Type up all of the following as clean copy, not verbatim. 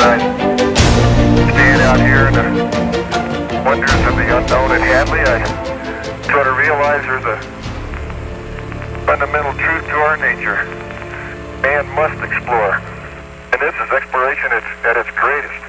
I stand out here in the wonders of the unknown at Hadley, I try to realize there's a fundamental truth to our nature. Man must explore. And this is exploration at its greatest.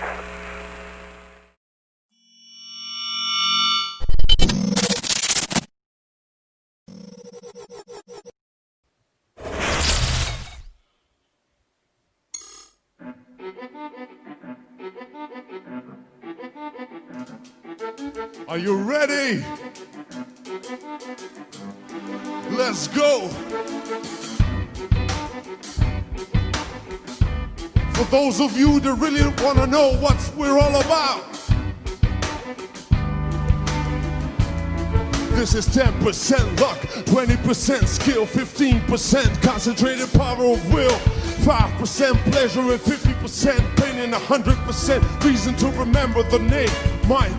Are you ready? Let's go. For those of you that really want to know what we're all about, this is 10% luck, 20% skill, 15% concentrated power of will, 5% pleasure and 50% pain, and 100% reason to remember the name Mike.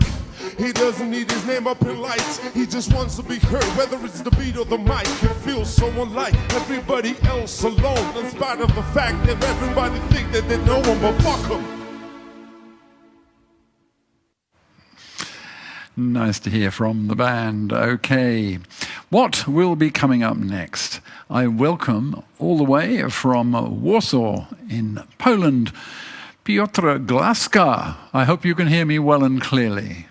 He doesn't need his name up in lights, he just wants to be heard, whether it's the beat or the mic. It feels so unlike everybody else alone, in spite of the fact that everybody think that they know him, but fuck him. Nice to hear from the band. Okay, what will be coming up next? I welcome all the way from Warsaw in Poland, Piotr Glaska. I hope you can hear me well and clearly.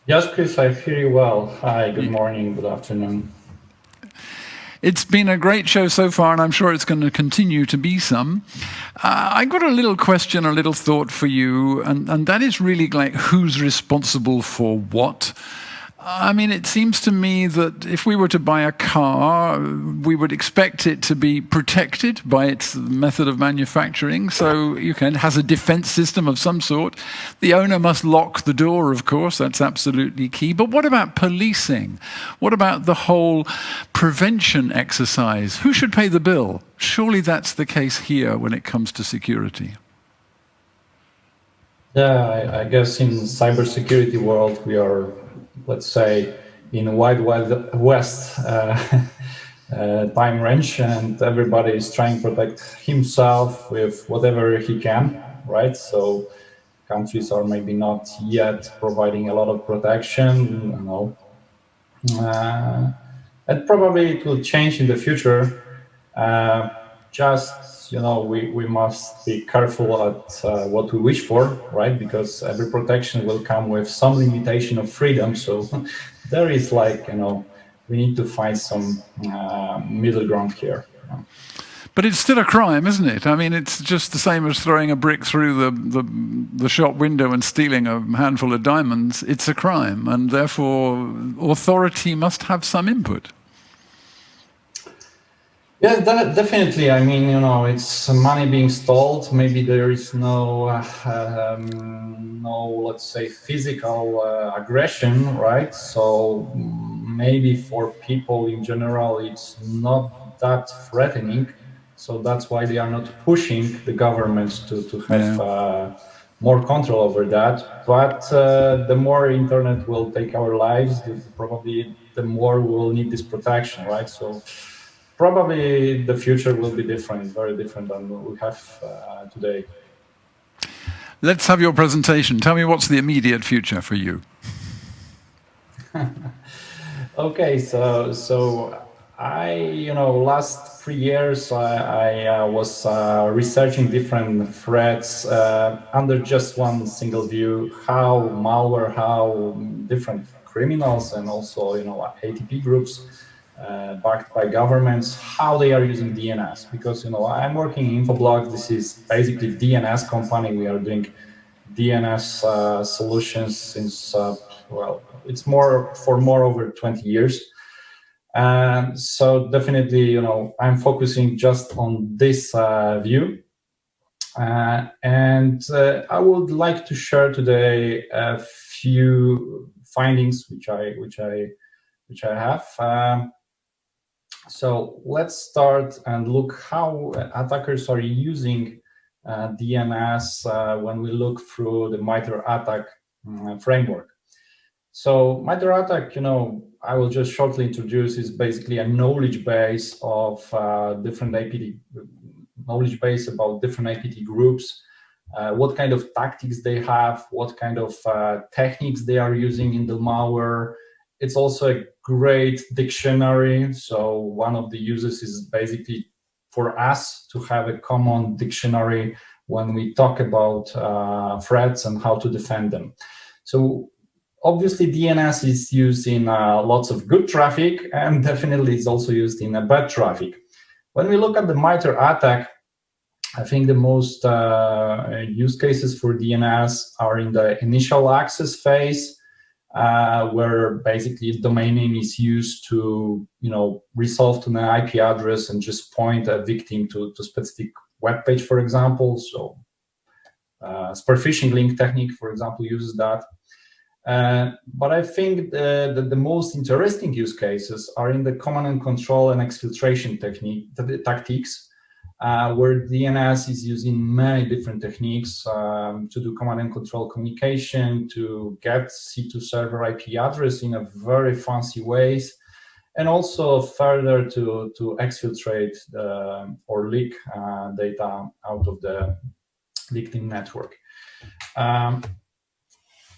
Yes, Chris, I hear you well. Hi, good morning, good afternoon. It's been a great show so far, and I'm sure it's going to continue to be some. I got a little question, a little thought for you, and that is really like, who's responsible for what? I mean, it seems to me that if we were to buy a car, we would expect it to be protected by its method of manufacturing. So it has a defense system of some sort. The owner must lock the door, of course. That's absolutely key. But what about policing? What about the whole prevention exercise? Who should pay the bill? Surely that's the case here when it comes to security. Yeah, I guess in cybersecurity world, we are, let's say, in a wide west time range, and everybody is trying to protect himself with whatever he can, right? So countries are maybe not yet providing a lot of protection, you know. And probably it will change in the future. Just, you know, we must be careful at what we wish for, right? Because every protection will come with some limitation of freedom. So there is, like, you know, we need to find some middle ground here. But it's still a crime, isn't it? I mean, it's just the same as throwing a brick through the shop window and stealing a handful of diamonds. It's a crime, and therefore authority must have some input. Yeah, definitely. I mean, you know, it's money being stole. Maybe there is no, let's say, physical aggression, right? So maybe for people in general, it's not that threatening. So that's why they are not pushing the government to have more control over that. But the more internet will take our lives, probably the more we will need this protection, right? So probably the future will be different, very different than what we have today. Let's have your presentation. Tell me what's the immediate future for you. Okay, so I, you know, last 3 years I was researching different threats under just one single view, how malware, how different criminals and also, you know, ATP groups backed by governments, how they are using DNS. Because, you know, I'm working in Infoblox. This is basically DNS company. We are doing DNS solutions since, well, it's more over 20 years. So definitely, you know, I'm focusing just on this view. And I would like to share today a few findings which I have. So let's start and look how attackers are using DNS when we look through the MITRE ATT&CK framework. So MITRE ATT&CK, you know, I will just shortly introduce, is basically a knowledge base of different APT, knowledge base about different APT groups what kind of tactics they have, what kind of techniques they are using in the malware. It's also a great dictionary. So one of the uses is basically for us to have a common dictionary when we talk about threats and how to defend them. So obviously DNS is used in lots of good traffic, and definitely it's also used in bad traffic. When we look at the MITRE ATT&CK, I think the most use cases for DNS are in the initial access phase, where basically domain name is used to, resolve to an IP address and just point a victim to specific web page, for example. So spear phishing link technique, for example, uses that. But I think that the most interesting use cases are in the command and control and exfiltration tactics, where DNS is using many different techniques to do command and control communication, to get C2 server IP address in a very fancy ways, and also further to exfiltrate or leak data out of the victim network.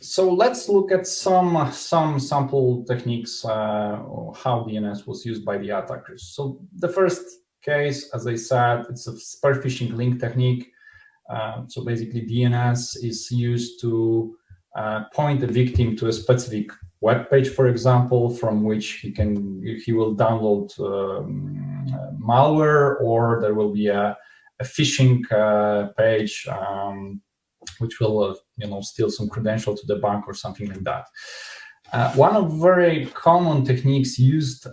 So let's look at some sample techniques how DNS was used by the attackers. So the first case, as I said, it's a spear phishing link technique. So basically DNS is used to point the victim to a specific web page, for example, from which he will download malware, or there will be a phishing page which will steal some credential to the bank or something like that. One of very common techniques used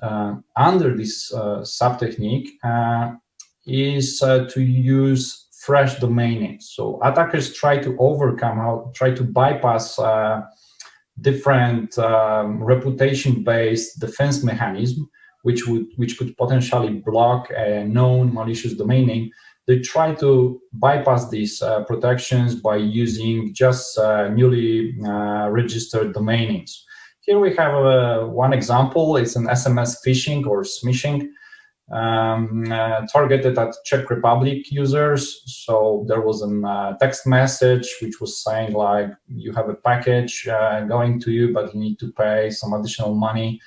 under this sub-technique is to use fresh domain names. So attackers try to bypass different reputation-based defense mechanism, which could potentially block a known malicious domain name. They try to bypass these protections by using just newly registered domain names. Here we have one example. It's an SMS phishing or smishing targeted at Czech Republic users. So there was a text message which was saying like, you have a package going to you, but you need to pay some additional money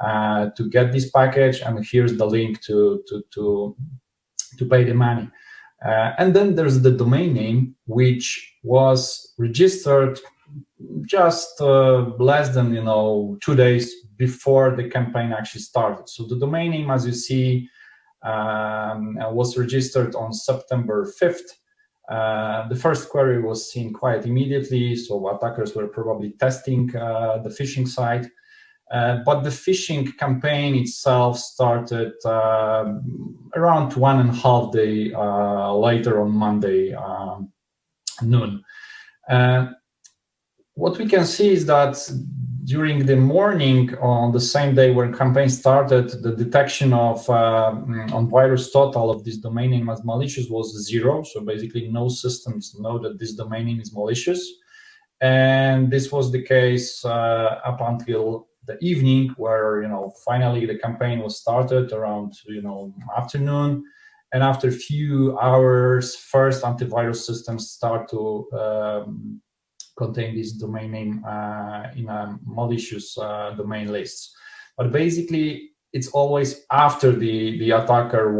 to get this package, and here's the link to pay the money. And then there's the domain name, which was registered just less than 2 days before the campaign actually started. So the domain name, as you see, was registered on September 5th. The first query was seen quite immediately, so attackers were probably testing the phishing site. But the phishing campaign itself started around 1.5 days later on Monday noon. What we can see is that during the morning on the same day when campaign started, the detection of on virus total of this domain name as malicious was 0. So basically no systems know that this domain name is malicious. And this was the case up until the evening, where finally the campaign was started around afternoon, and after a few hours, first antivirus systems start to contain this domain name in a malicious domain lists. But basically, it's always after the attacker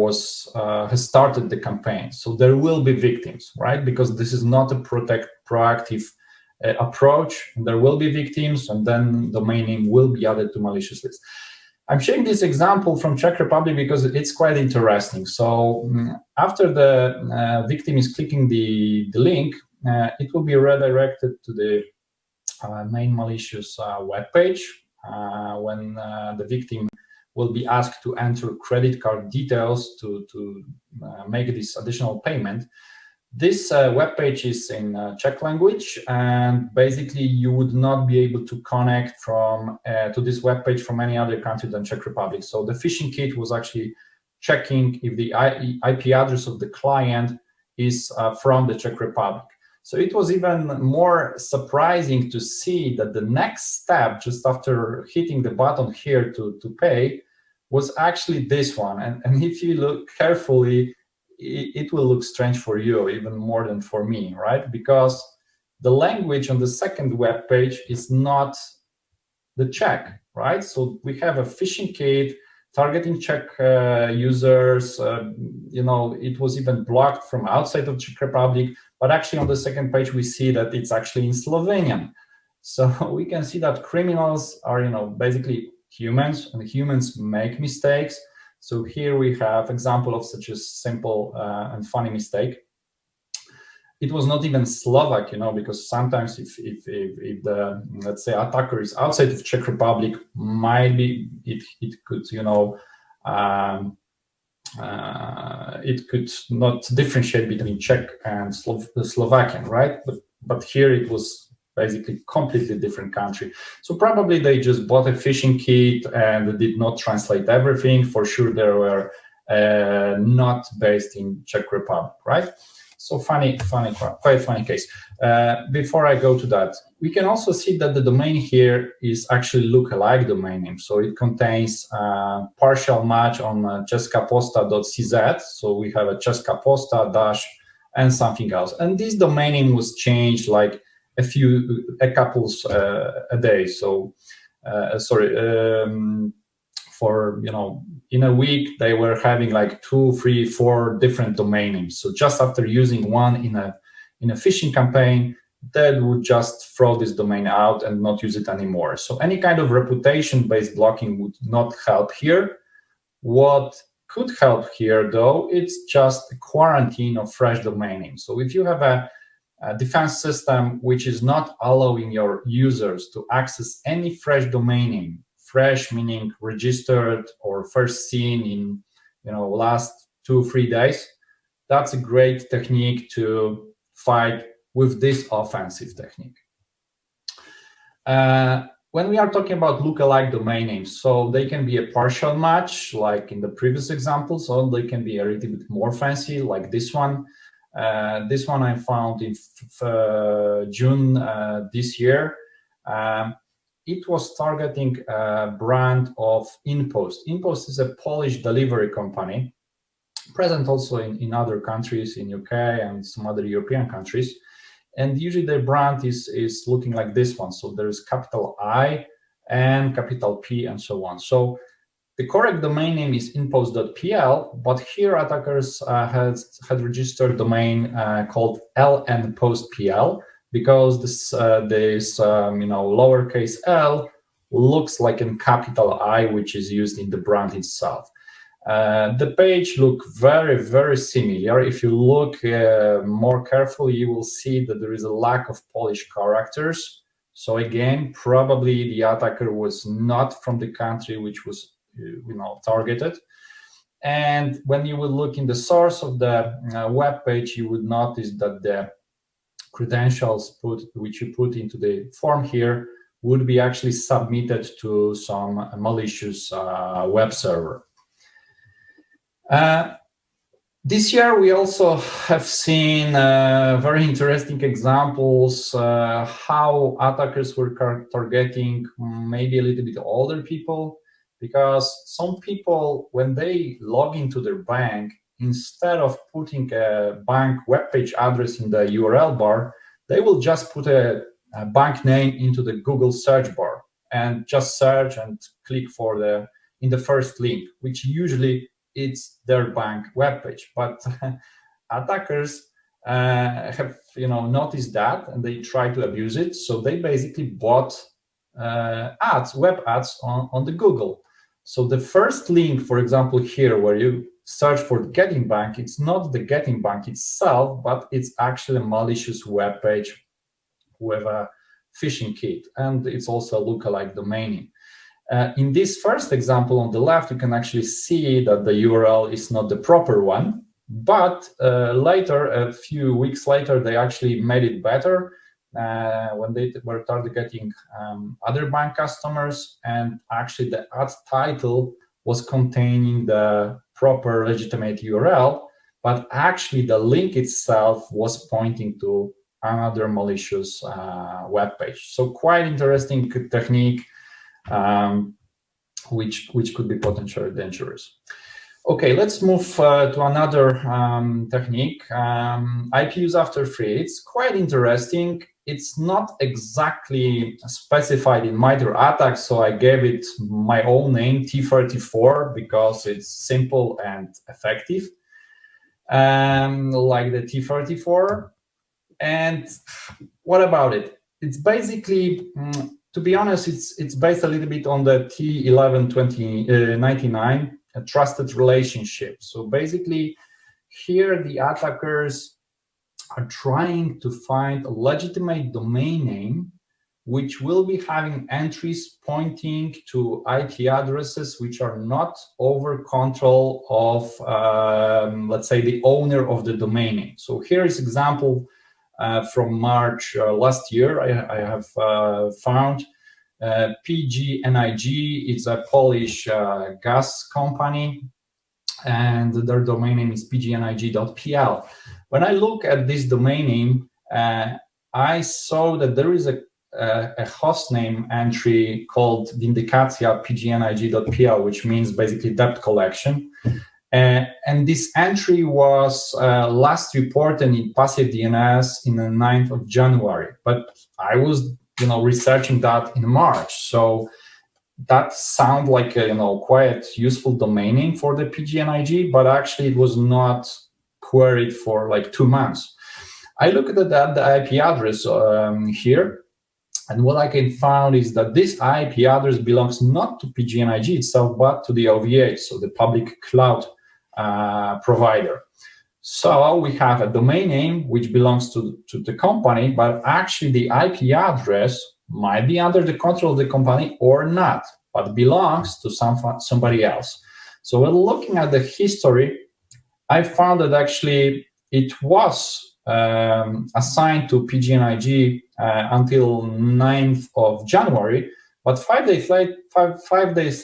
has started the campaign. So there will be victims, right? Because this is not a proactive approach. There will be victims, and then domain name will be added to malicious list. I'm sharing this example from Czech Republic because it's quite interesting. So after the victim is clicking the link, it will be redirected to the main malicious web page when the victim will be asked to enter credit card details to make this additional payment. This web page is in Czech language, and basically you would not be able to connect to this web page from any other country than Czech Republic. So the phishing kit was actually checking if the IP address of the client is from the Czech Republic. So it was even more surprising to see that the next step, just after hitting the button here to pay, was actually this one. And if you look carefully, it will look strange for you even more than for me, right? Because the language on the second web page is not the Czech, right? So we have a phishing kit targeting Czech users. It was even blocked from outside of Czech Republic, but actually on the second page we see that it's actually in Slovenian. So we can see that criminals are, basically humans, and humans make mistakes. So here we have example of such a simple and funny mistake. It was not even Slovak, because sometimes if the, let's say, attacker is outside of Czech Republic, might be it could, it could not differentiate between Czech and Slovakian, right? But here it was basically completely different country. So probably they just bought a phishing kit and did not translate everything. For sure, they were not based in Czech Republic, right? So quite funny case. Before I go to that, we can also see that the domain here is actually look-alike domain name. So it contains partial match on czeskaposta.cz. So we have a Česká posta dash and something else. And this domain name was changed like a couple a day. So for, in a week, they were having like 2, 3, 4 different domain names. So just after using one in a phishing campaign, that would just throw this domain out and not use it anymore. So any kind of reputation-based blocking would not help here. What could help here, though, it's just a quarantine of fresh domain names. So if you have a defense system which is not allowing your users to access any fresh domain name, fresh meaning registered or first seen in last 2-3 days, that's a great technique to fight with this offensive technique. When we are talking about lookalike domain names, so they can be a partial match like in the previous examples, or they can be a little bit more fancy like this one. This one I found in June this year. It was targeting a brand of InPost. InPost is a Polish delivery company, present also in other countries, in UK and some other European countries. And usually their brand is looking like this one. So there is capital I and capital P and so on. So the correct domain name is inpost.pl, but here attackers had registered domain called lnpost.pl, because this lowercase l looks like a capital I, which is used in the brand itself. The page look very, very similar. If you look more carefully, you will see that there is a lack of Polish characters. So again, probably the attacker was not from the country which was targeted. And when you would look in the source of the web page, you would notice that the credentials which you put into the form here would be actually submitted to some malicious web server. This year we also have seen very interesting examples how attackers were targeting maybe a little bit older people, because some people, when they log into their bank, instead of putting a bank webpage address in the URL bar, they will just put a bank name into the Google search bar and just search and click in the first link, which usually it's their bank webpage. But attackers have noticed that, and they try to abuse it. So they basically bought web ads on the Google. So the first link, for example, here where you search for Getting Bank, it's not the Getting Bank itself, but it's actually a malicious web page with a phishing kit, and it's also a lookalike domain name. In this first example on the left, you can actually see that the URL is not the proper one, but later, a few weeks later, they actually made it better when they were targeting other bank customers, and actually the ad title was containing the proper legitimate URL, but actually the link itself was pointing to another malicious web page. So quite interesting technique, which could be potentially dangerous. Okay, let's move to another technique, IP use after free. It's quite interesting. It's not exactly specified in MITRE ATT&CK, so I gave it my own name, T34, because it's simple and effective, like the T34. And what about it? It's basically, to be honest, it's based a little bit on the T1199, a trusted relationship. So basically, here the attackers are trying to find a legitimate domain name which will be having entries pointing to IP addresses which are not over control of, let's say, the owner of the domain name. So here is example from March last year. I have found PGNiG. It's a Polish gas company, and their domain name is pgnig.pl. When I look at this domain name, I saw that there is a hostname entry called vindicacja pgnig.pl, which means basically debt collection. And this entry was last reported in passive DNS in the 9th of January. But I was, researching that in March. So that sounds like a, quite useful domain name for the PGNiG, but actually it was not queried for like 2 months. I looked at the IP address here, and what I can find is that this IP address belongs not to PGNiG itself, but to the OVH, so the public cloud provider. So we have a domain name which belongs to the company, but actually the IP address might be under the control of the company or not, but belongs to somebody else. So when looking at the history, I found that actually it was assigned to PGNiG until 9th of January, but 5 days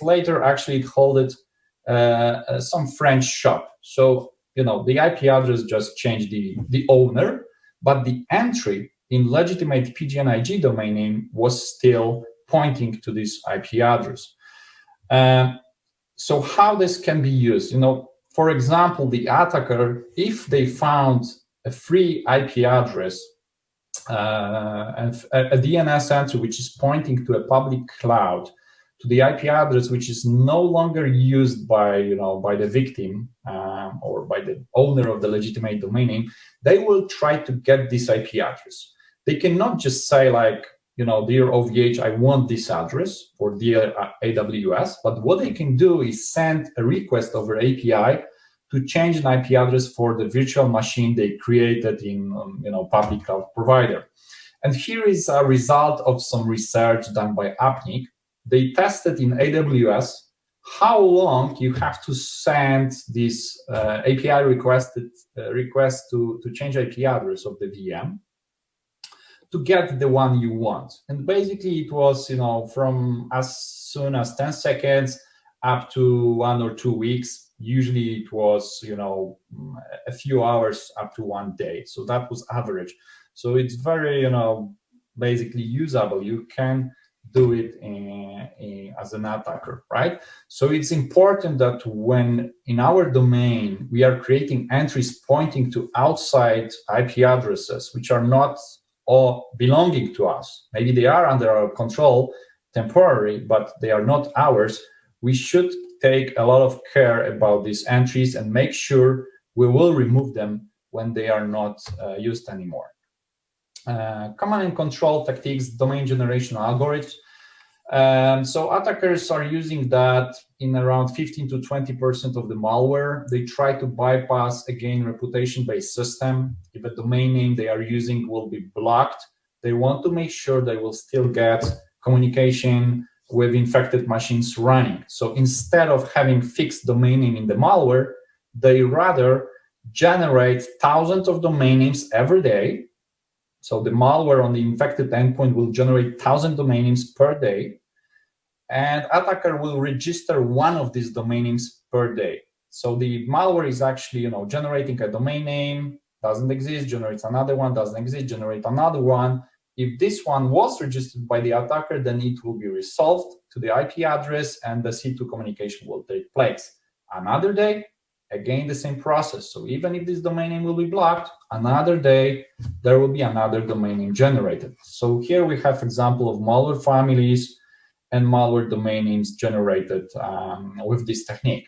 later, actually it held some French shop. So, the IP address just changed the owner, but the entry in legitimate PGNiG domain name was still pointing to this IP address. So how this can be used? For example, the attacker, if they found a free IP address, a DNS entry which is pointing to a public cloud, to the IP address which is no longer used by the victim or by the owner of the legitimate domain name, they will try to get this IP address. They cannot just say like, dear OVH, I want this address, or dear AWS, but what they can do is send a request over API to change an IP address for the virtual machine they created in public cloud provider. And here is a result of some research done by ATT&CK. They tested in AWS how long you have to send this API request to change IP address of the VM to get the one you want. And basically it was, from as soon as 10 seconds up to 1 or 2 weeks. Usually it was, a few hours up to 1 day. So that was average. So it's very, basically usable. You can do it as an attacker, right? So it's important that when in our domain, we are creating entries pointing to outside IP addresses, which are not all belonging to us. Maybe they are under our control temporarily, but they are not ours. We should take a lot of care about these entries and make sure we will remove them when they are not used anymore. Command and control tactics, domain generation algorithms. So attackers are using that in around 15 to 20% of the malware. They try to bypass, again, reputation-based system. If a domain name they are using will be blocked, they want to make sure they will still get communication with infected machines running. So instead of having fixed domain name in the malware, they rather generate thousands of domain names every day. So the malware on the infected endpoint will generate 1,000 domain names per day, and attacker will register one of these domain names per day. So the malware is actually, generating a domain name, doesn't exist, generates another one, doesn't exist, generate another one. If this one was registered by the attacker, then it will be resolved to the IP address and the C2 communication will take place. Another day, again, the same process. So even if this domain name will be blocked, another day, there will be another domain name generated. So here we have example of malware families and malware domain names generated with this technique.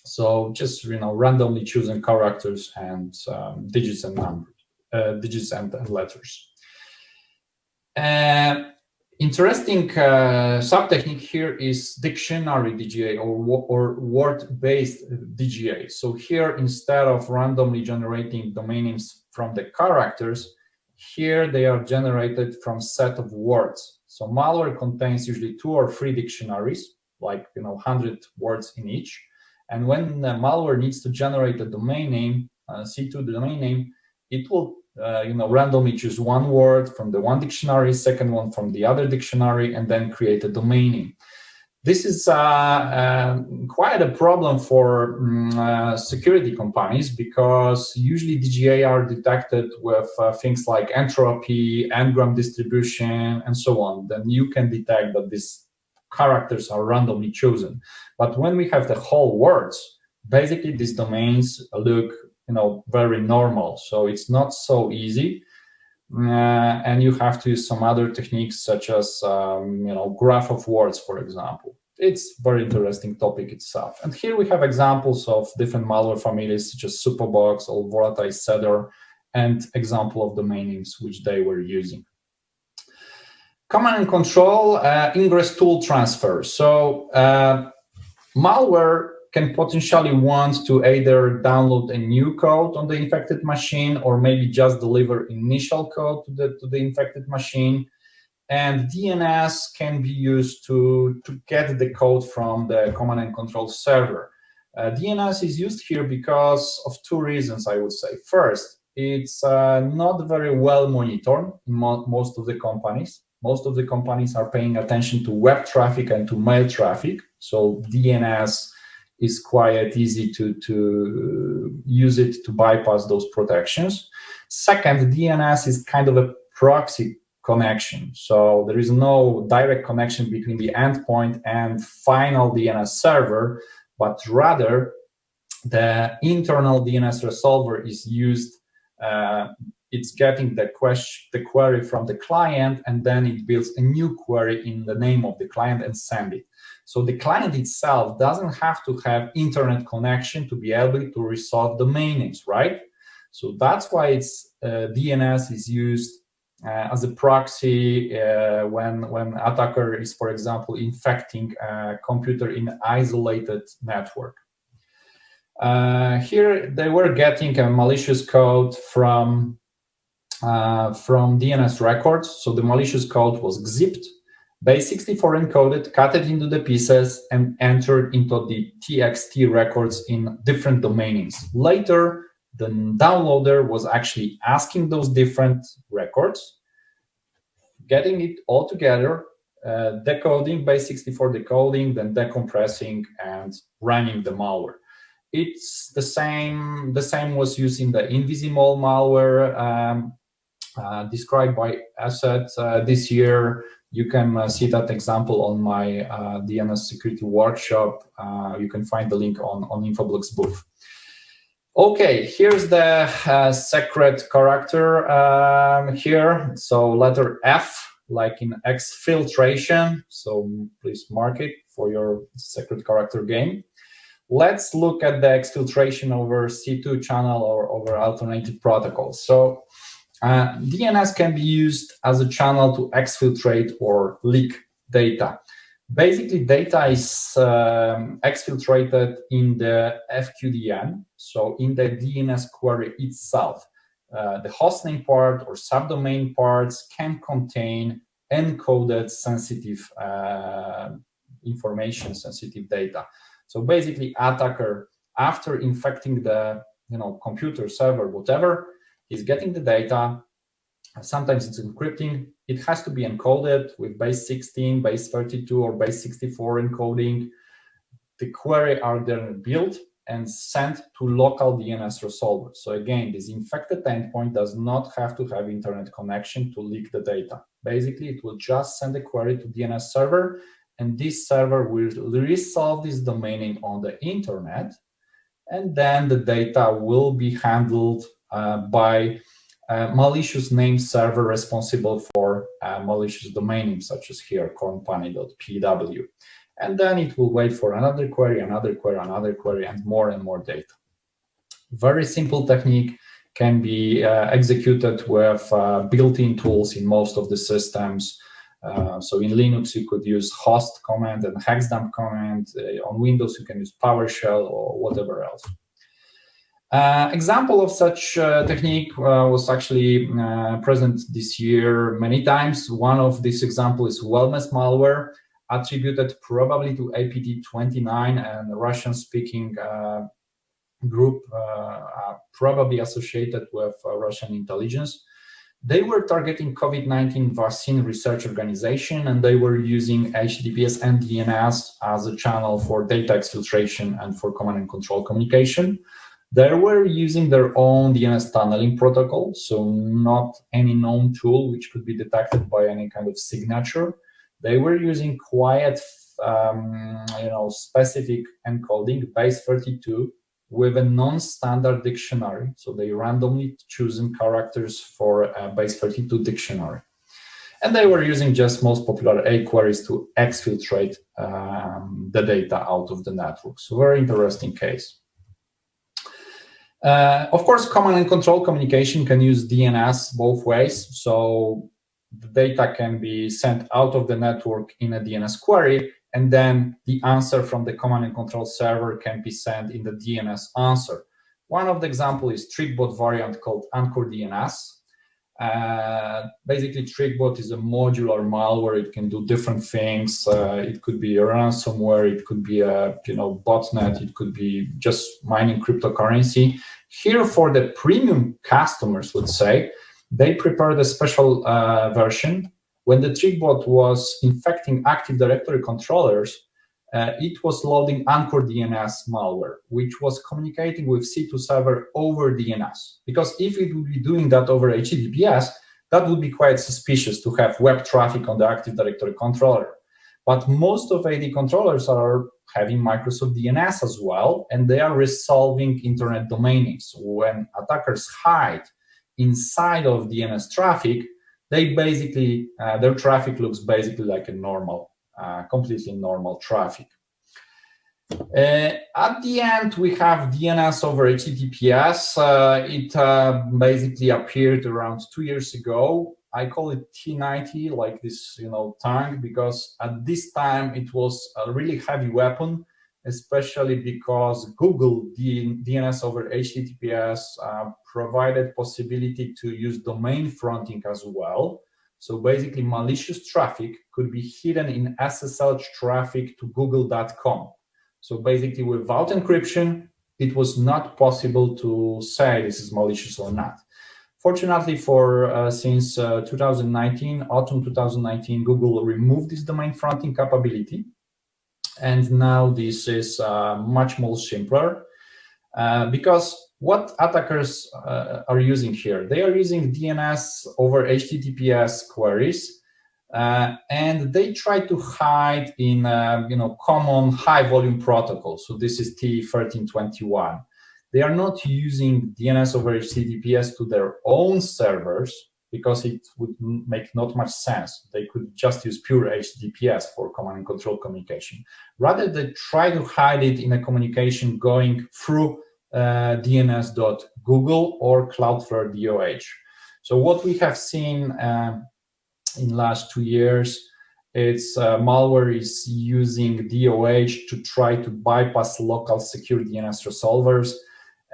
So just, randomly choosing characters and digits and numbers, digits and letters. Interesting sub-technique here is dictionary DGA or word-based DGA. So here, instead of randomly generating domain names from the characters, here they are generated from set of words. So malware contains usually 2 or 3 dictionaries, like 100 words in each. And when the malware needs to generate a domain name, C2 domain name, it will randomly choose one word from the one dictionary, second one from the other dictionary, and then create a domain name. This is quite a problem for security companies, because usually DGA are detected with things like entropy, n-gram distribution, and so on. Then you can detect that these characters are randomly chosen. But when we have the whole words, basically these domains look very normal. So it's not so easy. And you have to use some other techniques such as, graph of words, for example. It's a very interesting topic itself. And here we have examples of different malware families such as Superbox or Volatile Setter, and example of domain names which they were using. Command and control, ingress tool transfer. So malware can potentially want to either download a new code on the infected machine, or maybe just deliver initial code to the infected machine. And DNS can be used to get the code from the command and control server. DNS is used here because of 2 reasons, I would say. First, it's not very well monitored in most of the companies. Most of the companies are paying attention to web traffic and to mail traffic. So DNS is quite easy to use it to bypass those protections. Second, DNS is kind of a proxy connection. So there is no direct connection between the endpoint and final DNS server, but rather the internal DNS resolver is used. It's getting the query from the client, and then it builds a new query in the name of the client and send it. So the client itself doesn't have to have internet connection to be able to resolve domain names, right? So that's why DNS is used as a proxy when attacker is, for example, infecting a computer in an isolated network. Here they were getting a malicious code from DNS records. So the malicious code was zipped, base64 encoded, cut it into the pieces, and entered into the TXT records in different domain names. Later, the downloader was actually asking those different records, getting it all together, decoding, base64 decoding, then decompressing and running the malware. It's the same was used in the Invisible malware described by Asset this year. You can see that example on my DNS security workshop. You can find the link on Infoblox booth. Okay, here's the secret character here. So letter F, like in Exfiltration. So please mark it for your secret character game. Let's look at the exfiltration over C2 channel or over alternative protocols. So DNS can be used as a channel to exfiltrate or leak data. Basically, data is exfiltrated in the FQDN, so in the DNS query itself. The hostname part or subdomain parts can contain encoded sensitive information, sensitive data. So basically, attacker, after infecting the computer, server, whatever, is getting the data. Sometimes it's encrypting. It has to be encoded with base 16, base 32, or base 64 encoding. The query are then built and sent to local DNS resolver. So again, this infected endpoint does not have to have internet connection to leak the data. Basically, it will just send the query to DNS server, and this server will resolve this domain name on the internet, and then the data will be handled by a malicious name server responsible for malicious domain names, such as here, company.pw. And then it will wait for another query, another query, another query, and more data. Very simple technique, can be executed with built-in tools in most of the systems. So in Linux, you could use host command and hexdump command. On Windows, you can use PowerShell or whatever else. Example of such technique was actually present this year many times. One of these examples is wellness malware, attributed probably to APT-29 and Russian-speaking group, probably associated with Russian intelligence. They were targeting COVID-19 vaccine research organization, and they were using HTTPS and DNS as a channel for data exfiltration and for command and control communication. They were using their own DNS tunneling protocol, so not any known tool which could be detected by any kind of signature. They were using quiet, specific encoding, base 32, with a non-standard dictionary. So they randomly chosen characters for a base 32 dictionary. And they were using just most popular A queries to exfiltrate the data out of the network. So very interesting case. Of course, command and control communication can use DNS both ways. So the data can be sent out of the network in a DNS query, and then the answer from the command and control server can be sent in the DNS answer. One of the examples is TrickBot variant called Anchor DNS. Basically, TrickBot is a modular malware. It can do different things. It could be a ransomware. It could be a botnet. It could be just mining cryptocurrency. Here, for the premium customers, let's say, they prepared a special version. When the TrickBot was infecting Active Directory controllers, it was loading Anchor DNS malware, which was communicating with C2 server over DNS. Because if it would be doing that over HTTPS, that would be quite suspicious to have web traffic on the Active Directory controller. But most of AD controllers are having Microsoft DNS as well, and they are resolving internet domain names. When attackers hide inside of DNS traffic, they basically, their traffic looks basically like a normal, completely normal traffic. At the end, we have DNS over HTTPS. It basically appeared around 2 years ago. I call it T90, like this, tank, because at this time it was a really heavy weapon, especially because Google DNS over HTTPS provided possibility to use domain fronting as well. So basically, malicious traffic could be hidden in SSL traffic to google.com. So basically, without encryption, it was not possible to say this is malicious or not. Fortunately, since 2019, autumn 2019, Google removed this domain fronting capability. And now this is much more simpler because what attackers are using here? They are using DNS over HTTPS queries, and they try to hide in common high-volume protocols. So this is T1321. They are not using DNS over HTTPS to their own servers because it would make not much sense. They could just use pure HTTPS for command and control communication. Rather, they try to hide it in a communication going through DNS.Google or Cloudflare DOH. So what we have seen in last 2 years, it's malware is using DOH to try to bypass local secure DNS resolvers.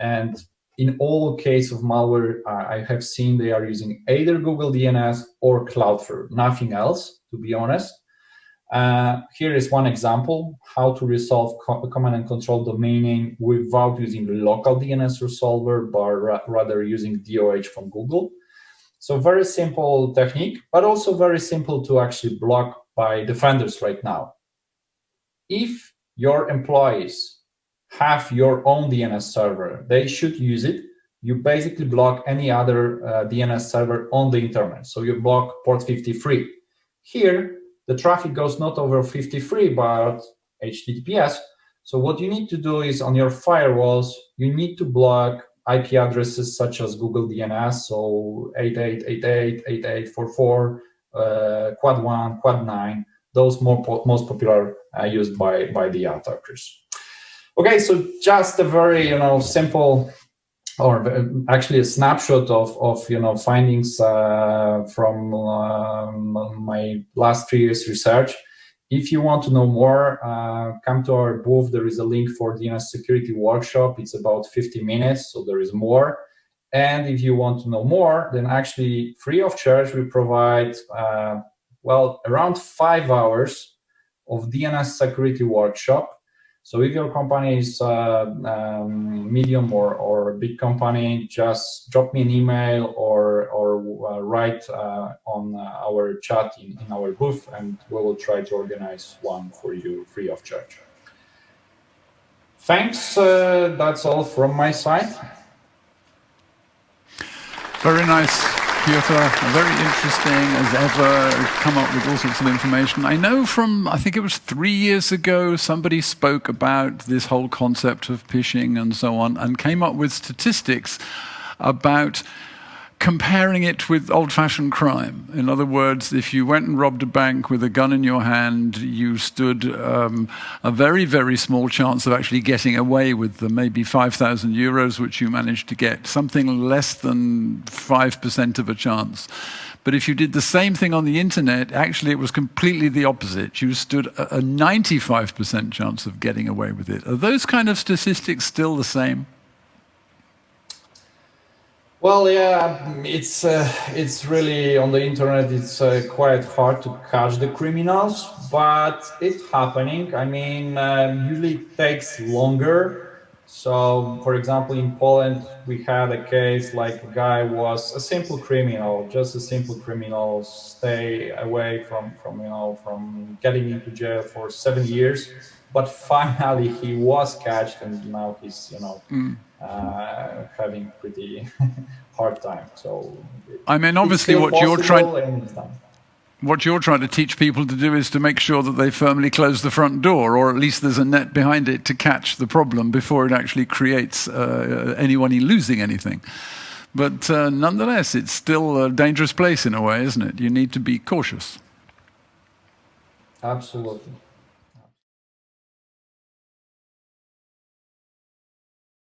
And in all cases of malware, I have seen they are using either Google DNS or Cloudflare, nothing else, to be honest. Here is one example, how to resolve command and control domain name without using local DNS resolver, but rather using DOH from Google. So very simple technique, but also very simple to actually block by defenders right now. If your employees have your own DNS server, they should use it. You basically block any other DNS server on the internet. So you block port 53. Here, the traffic goes not over 53, but HTTPS. So what you need to do is on your firewalls, you need to block IP addresses such as Google DNS, so 8888, 8844, Quad 1, Quad 9, those most popular used by the attackers. Okay, so just a very simple, or actually a snapshot of findings from my last 3 years research. If you want to know more, come to our booth. There is a link for DNS security workshop. It's about 50 minutes, so there is more. And if you want to know more, then actually free of charge, we provide, around 5 hours of DNS security workshop. So if your company is medium or a big company, just drop me an email or write on our chat in our booth, and we will try to organize one for you free of charge. Thanks. That's all from my side. Very nice, Piotr. Very interesting as ever. Come up with all sorts of information. I know from, I think it was 3 years ago, somebody spoke about this whole concept of phishing and so on, and came up with statistics about comparing it with old-fashioned crime. In other words, if you went and robbed a bank with a gun in your hand, you stood a very, very small chance of actually getting away with the maybe 5,000 euros, which you managed to get, something less than 5% of a chance. But if you did the same thing on the internet, actually it was completely the opposite. You stood a 95% chance of getting away with it. Are those kind of statistics still the same? Well, yeah, it's really on the internet. It's quite hard to catch the criminals, but it's happening. I mean, usually it takes longer. So, for example, in Poland, we had a case like a guy was a simple criminal, just a simple criminal, stay away from getting into jail for 7 years. But finally, he was catched, and now he's having pretty hard time. So I mean, obviously, what you're trying to teach people to do is to make sure that they firmly close the front door, or at least there's a net behind it to catch the problem before it actually creates anyone losing anything. But nonetheless, it's still a dangerous place in a way, isn't it? You need to be cautious. Absolutely.